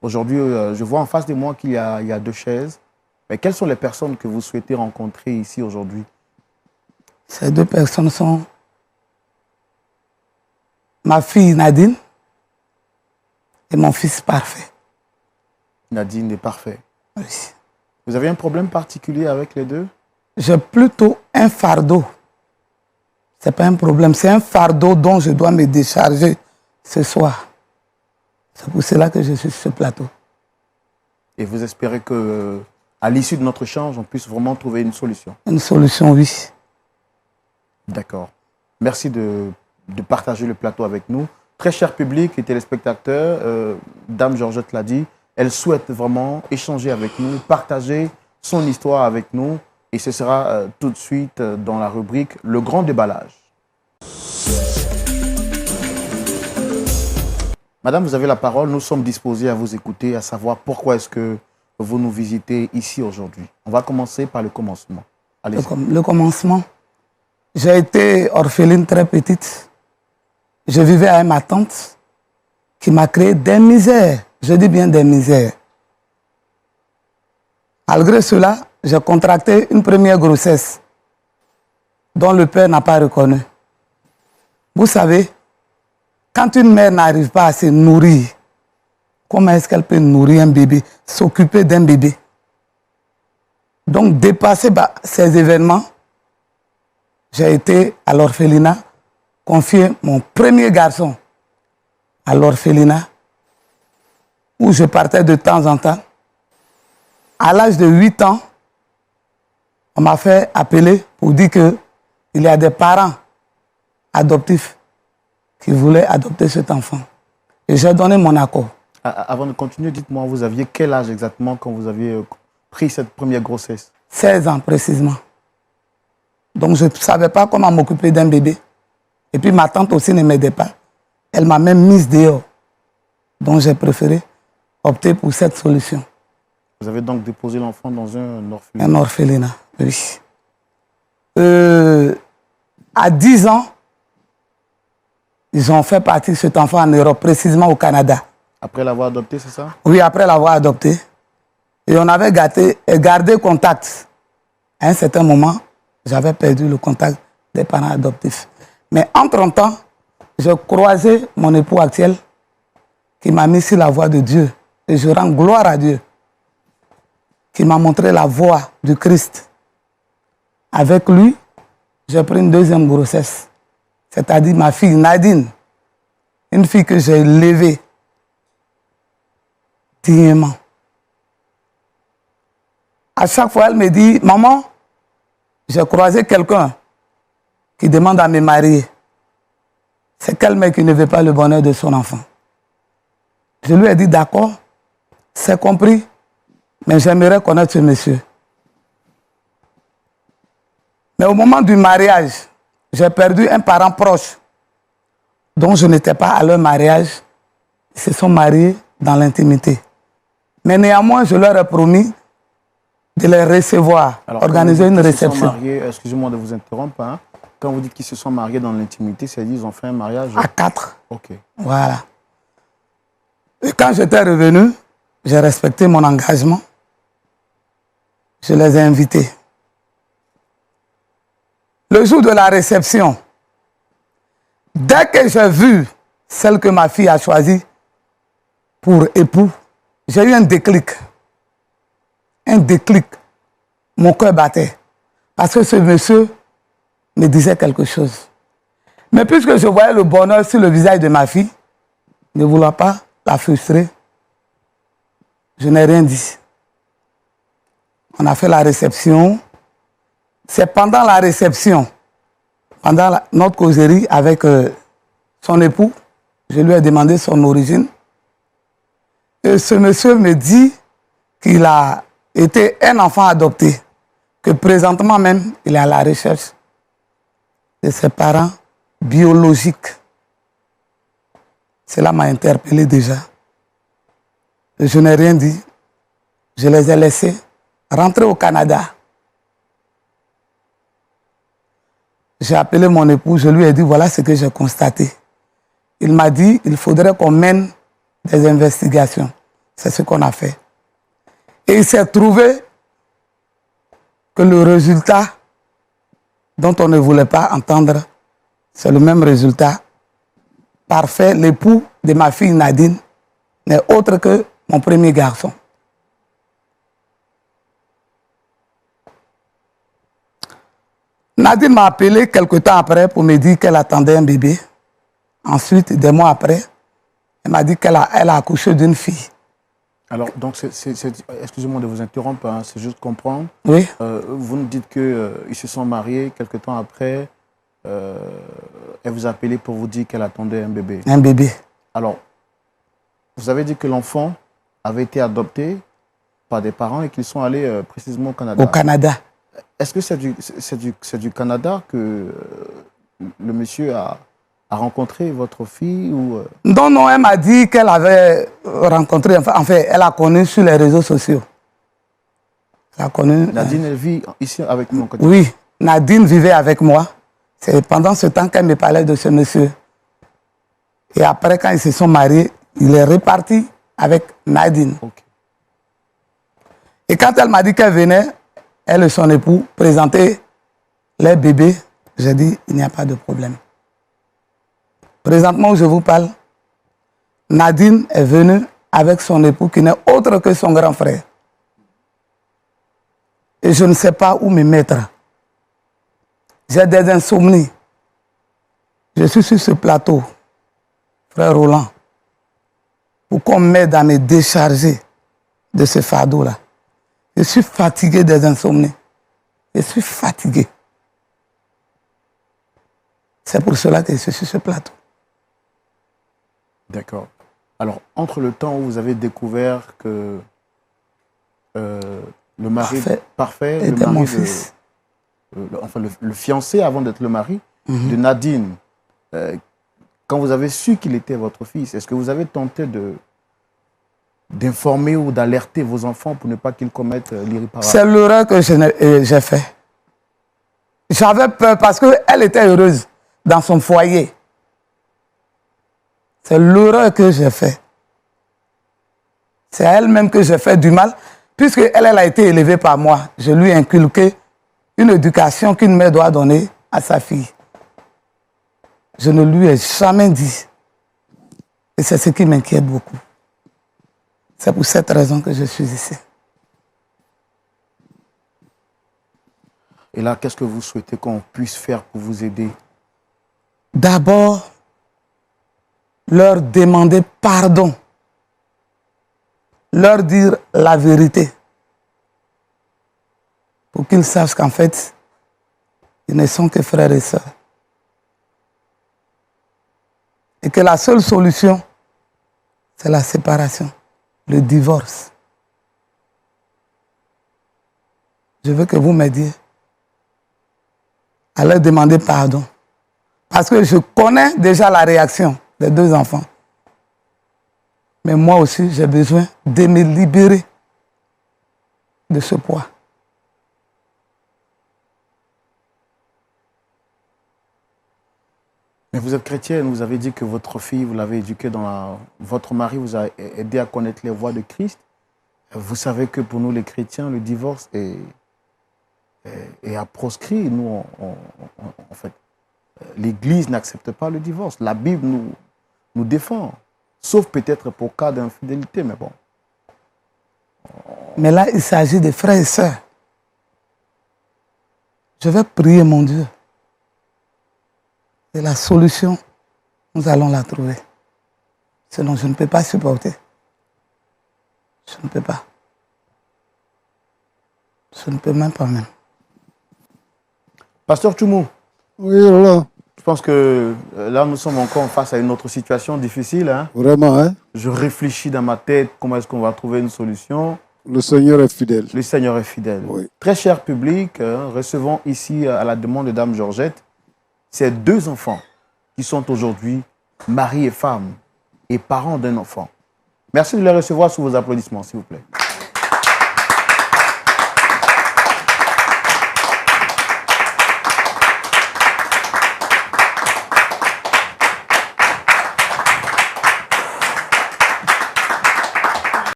Aujourd'hui, je vois en face de moi qu'il y a deux chaises. Mais quelles sont les personnes que vous souhaitez rencontrer ici aujourd'hui? Ces deux personnes sont ma fille Nadine et mon fils Parfait. Nadine est parfait. Oui. Vous avez un problème particulier avec les deux? J'ai plutôt un fardeau. Ce n'est pas un problème, c'est un fardeau dont je dois me décharger ce soir. C'est pour cela que je suis sur ce plateau. Et vous espérez que, à l'issue de notre échange, on puisse vraiment trouver une solution? Une solution, oui. D'accord. Merci de partager le plateau avec nous. Très cher public et téléspectateurs, Dame Georgette l'a dit, elle souhaite vraiment échanger avec nous, partager son histoire avec nous. Et ce sera tout de suite dans la rubrique Le Grand Déballage. Madame, vous avez la parole. Nous sommes disposés à vous écouter, à savoir pourquoi est-ce que vous nous visitez ici aujourd'hui. On va commencer par le commencement. Allez-y. Le commencement. J'ai été orpheline très petite. Je vivais avec ma tante qui m'a créé des misères. Je dis bien des misères. Malgré cela, j'ai contracté une première grossesse dont le père n'a pas reconnu. Vous savez, quand une mère n'arrive pas à se nourrir, comment est-ce qu'elle peut nourrir un bébé, s'occuper d'un bébé? Donc, dépasser ces événements, j'ai été à l'orphelinat, confié mon premier garçon à l'orphelinat, où je partais de temps en temps. À l'âge de 8 ans, on m'a fait appeler pour dire qu'il y a des parents adoptifs qui voulaient adopter cet enfant. Et j'ai donné mon accord. Avant de continuer, dites-moi, vous aviez quel âge exactement quand vous aviez pris cette première grossesse? 16 ans précisément. Donc je ne savais pas comment m'occuper d'un bébé. Et puis ma tante aussi ne m'aidait pas. Elle m'a même mise dehors. Donc j'ai préféré opter pour cette solution. Vous avez donc déposé l'enfant dans un orphelinat? Un orphelinat, oui. À 10 ans, ils ont fait partir cet enfant en Europe, précisément au Canada. Après l'avoir adopté, c'est ça? Oui, après l'avoir adopté. Et on avait gardé contact. À un certain moment, j'avais perdu le contact des parents adoptifs. Mais entre-temps, j'ai croisé mon époux actuel qui m'a mis sur la voie de Dieu. Et je rends gloire à Dieu, qui m'a montré la voie du Christ. Avec lui, j'ai pris une deuxième grossesse, c'est-à-dire ma fille Nadine, une fille que j'ai élevée dignement. À chaque fois, elle me dit, maman, j'ai croisé quelqu'un qui demande à me marier. C'est quel mec qui ne veut pas le bonheur de son enfant? Je lui ai dit, d'accord, c'est compris, mais j'aimerais connaître ce monsieur. Mais au moment du mariage, j'ai perdu un parent proche dont je n'étais pas à leur mariage. Ils se sont mariés dans l'intimité. Mais néanmoins, je leur ai promis de les recevoir, organiser une réception. Excusez-moi de vous interrompre. Hein. Quand vous dites qu'ils se sont mariés dans l'intimité, c'est-à-dire qu'ils ont fait un mariage à 4. Ok. Voilà. Et quand j'étais revenu, j'ai respecté mon engagement. Je les ai invités. Le jour de la réception, dès que j'ai vu celle que ma fille a choisie pour époux, j'ai eu un déclic. Un déclic. Mon cœur battait. Parce que ce monsieur me disait quelque chose. Mais puisque je voyais le bonheur sur le visage de ma fille, ne voulant pas la frustrer, je n'ai rien dit. On a fait la réception. C'est pendant la réception, pendant notre causerie avec son époux, je lui ai demandé son origine. Et ce monsieur me dit qu'il a été un enfant adopté, que présentement même, il est à la recherche de ses parents biologiques. Cela m'a interpellé déjà. Et je n'ai rien dit. Je les ai laissés rentrer au Canada. J'ai appelé mon époux, je lui ai dit, voilà ce que j'ai constaté. Il m'a dit, il faudrait qu'on mène des investigations. C'est ce qu'on a fait. Et il s'est trouvé que le résultat dont on ne voulait pas entendre, c'est le même résultat parfait. L'époux de ma fille Nadine n'est autre que mon premier garçon. Nadine m'a appelé quelque temps après pour me dire qu'elle attendait un bébé. Ensuite, des mois après, elle m'a dit qu'elle a accouché d'une fille. Alors, donc, excusez-moi de vous interrompre, hein, c'est juste comprendre. Oui. Vous nous dites qu'ils se sont mariés, quelque temps après, elle vous a appelé pour vous dire qu'elle attendait un bébé. Un bébé. Alors, vous avez dit que l'enfant avait été adopté par des parents et qu'ils sont allés précisément au Canada. Au Canada. Est-ce que c'est du Canada que le monsieur a rencontré votre fille ou Non, non, elle m'a dit qu'elle avait rencontré, enfin, elle a connu sur les réseaux sociaux. Elle a connu, Nadine, elle vit ici avec nous. Oui, Nadine vivait avec moi. C'est pendant ce temps qu'elle me parlait de ce monsieur. Et après, quand ils se sont mariés, il est reparti avec Nadine. Okay. Et quand elle m'a dit qu'elle venait, elle et son époux présentaient les bébés, j'ai dit, il n'y a pas de problème. Présentement où je vous parle, Nadine est venue avec son époux qui n'est autre que son grand frère. Et je ne sais pas où me mettre. J'ai des insomnies. Je suis sur ce plateau, frère Roland, pour qu'on m'aide à me décharger de ce fardeau-là. Je suis fatigué des insomnies. Je suis fatigué. C'est pour cela que je suis sur ce plateau. D'accord. Alors, entre le temps où vous avez découvert que le mari parfait était le mari mon fils. Enfin, le fiancé avant d'être le mari de Nadine, quand vous avez su qu'il était votre fils, est-ce que vous avez tenté d'informer ou d'alerter vos enfants pour ne pas qu'ils commettent l'irréparable? C'est l'erreur que j'ai fait. J'avais peur parce qu'elle était heureuse dans son foyer. C'est l'erreur que j'ai fait. C'est à elle-même que j'ai fait du mal, puisque elle a été élevée par moi. Je lui ai inculqué une éducation qu'une mère doit donner à sa fille. Je ne lui ai jamais dit. Et c'est ce qui m'inquiète beaucoup. C'est pour cette raison que je suis ici. Et là, qu'est-ce que vous souhaitez qu'on puisse faire pour vous aider? D'abord, leur demander pardon. Leur dire la vérité. Pour qu'ils sachent qu'en fait, ils ne sont que frères et sœurs. Et que la seule solution, c'est la séparation, le divorce. Je veux que vous m'aidiez à leur demander pardon. Parce que je connais déjà la réaction des deux enfants. Mais moi aussi, j'ai besoin de me libérer de ce poids. Mais vous êtes chrétienne, vous avez dit que votre fille, vous l'avez éduquée votre mari vous a aidé à connaître les voies de Christ. Vous savez que pour nous, les chrétiens, le divorce est à proscrit. Nous, en fait, l'Église n'accepte pas le divorce. La Bible nous défend. Sauf peut-être pour cas d'infidélité, mais bon. Mais là, il s'agit de frères et sœurs. Je vais prier mon Dieu. Et la solution, nous allons la trouver. Sinon, je ne peux pas supporter. Je ne peux pas. Je ne peux même pas même. Pasteur Tchoumou. Oui, Roland. Je pense que là, nous sommes encore face à une autre situation difficile. Hein? Vraiment, hein? Je réfléchis dans ma tête comment est-ce qu'on va trouver une solution. Le Seigneur est fidèle. Le Seigneur est fidèle. Oui. Très cher public, recevons ici, à la demande de Dame Georgette, ces deux enfants qui sont aujourd'hui mari et femme et parents d'un enfant. Merci de les recevoir sous vos applaudissements, s'il vous plaît.